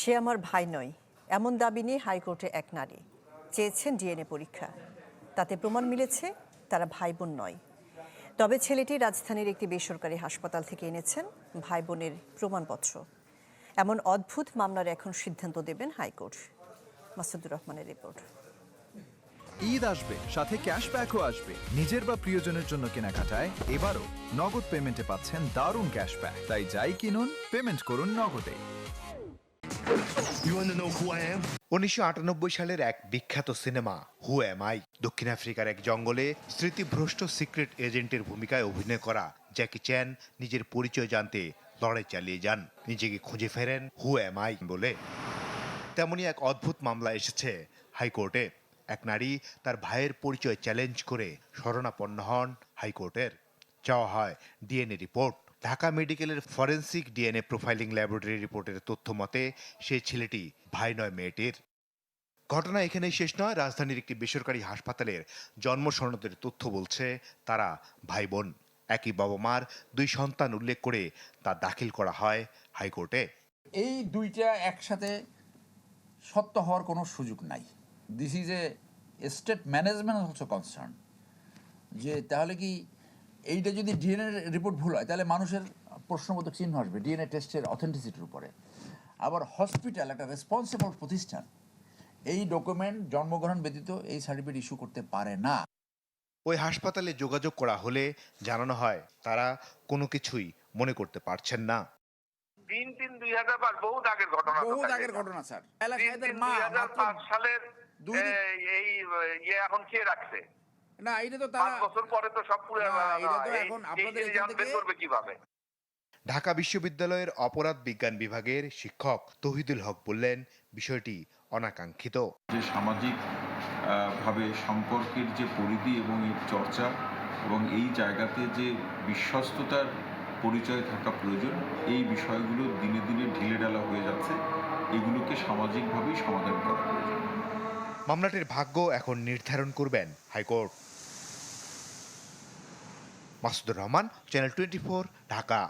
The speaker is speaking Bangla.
সে আমার ভাই নয় এমন দাবি নিয়ে হাইকোর্টে এক নারী চেয়েছেন ডিএনএ পরীক্ষা। তাতে প্রমাণ মিলেছে তারা ভাই বোন নয়। তবে ছেলেটি রাজধানীর একটি বেসরকারি হাসপাতাল থেকে এনেছেন ভাই বোনের প্রমাণপত্র। এমন অদ্ভুত মামলার এখন সিদ্ধান্ত দেবেন হাইকোর্ট। মাসুদুর রহমানের রিপোর্ট। ঈদ আসবে, সাথে ক্যাশব্যাকও আসবে। নিজের বা প্রিয়জনের জন্য কেনাকাটায় এবারও নগদ পেমেন্টে পাচ্ছেন দারুণ ক্যাশব্যাক। তাই যাই কিনুন, পেমেন্ট করুন নগদে। 1998 সালের এক বিখ্যাত সিনেমা হু এম আই। দক্ষিণ আফ্রিকার এক জঙ্গলে স্মৃতিভ্রষ্ট সিক্রেট এজেন্টের ভূমিকায় অভিনয় করা জ্যাকি চ্যান নিজের পরিচয় জানতে লড়াই চালিয়ে যান, নিজেকে খুঁজে ফেরেন হু এম আই বলে। তেমনই এক অদ্ভুত মামলা এসেছে হাইকোর্টে। এক নারী তার ভাইয়ের পরিচয় চ্যালেঞ্জ করে শরণাপন্ন হন হাইকোর্টের। চাওয়া হয় ডিএনএ রিপোর্ট। ঢাকা মেডিকেলের ফরেন্সিক ডিএনএ প্রোফাইলিং ল্যাবরেটরি রিপোর্টের তথ্য মতে সেই ছেলেটি ভাই নয় মেয়েটির। ঘটনা এখানেই শেষ নয়। রাজধানীর একটি বেসরকারি হাসপাতালের জন্ম সনদের তথ্য বলছে তারা ভাই বোন। একই বাবা মার 2 সন্তান উল্লেখ করে তা দাখিল করা হয় হাইকোর্টে। এই দুইটা একসাথে সত্য হওয়ার কোনো সুযোগ নাই। This is a state management also concern, যে তাহলে কি এইটা যদি ডিএনএ রিপোর্ট ভুল হয় তাহলে মানুষের প্রশ্নবোধক চিহ্ন আসবে ডিএনএ টেস্টের অথেন্টিসিটির উপরে। আবার হসপিটাল একটা রেসপন্সিবল প্রতিষ্ঠান এই ডকুমেন্ট জন্মগ্রহণ ব্যতীত এই সার্টিফিকেট ইস্যু করতে পারে না। ওই হাসপাতালে যোগাযোগ করা হলে জানানো হয় তারা কোনো কিছুই মনে করতে পারছেন না। 3/3/2005 বহুত আগের ঘটনা, বহুত আগের ঘটনা স্যার। 2005 সালের এই এখন কে রাখছে না, এটা তো তারা 5 বছর পরে তো সব পুরো এটা তো এখন আপনাদের এখান থেকে করবে কিভাবে। ঢাকা বিশ্ববিদ্যালয়ের অপরাধ বিজ্ঞান বিভাগের শিক্ষক তৌহিদুল হক বললেন বিষয়টি অনাকাঙ্ক্ষিত। যে সামাজিক ভাবে সম্পর্কের যে পরিধি এবং এর চর্চা এবং এই জায়গাতে যে বিশ্বস্ততার পরিচয় থাকা প্রয়োজন, এই বিষয়গুলো দিনে দিনে ঢিলেঢালা হয়ে যাচ্ছে। এগুলোকে সামাজিকভাবেই সমাধান করা প্রয়োজন। মামলাটির ভাগ্য এখন নির্ধারণ করবেন হাইকোর্ট। মাসুদুর রহমান, চ্যানেল 24, ঢাকা।